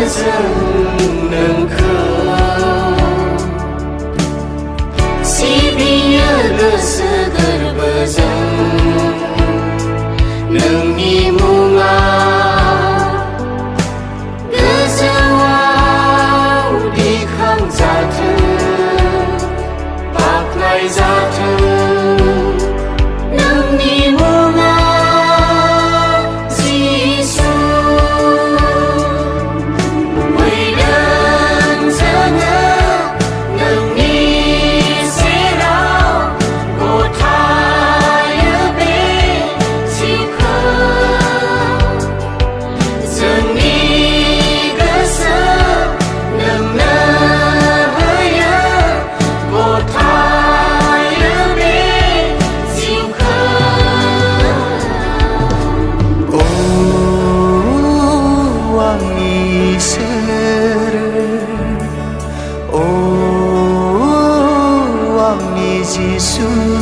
dân nâng khơi si biya le segar bezang nâng ni munga gezawau di khang za thu bak lai za thu nâng ni munga Jesus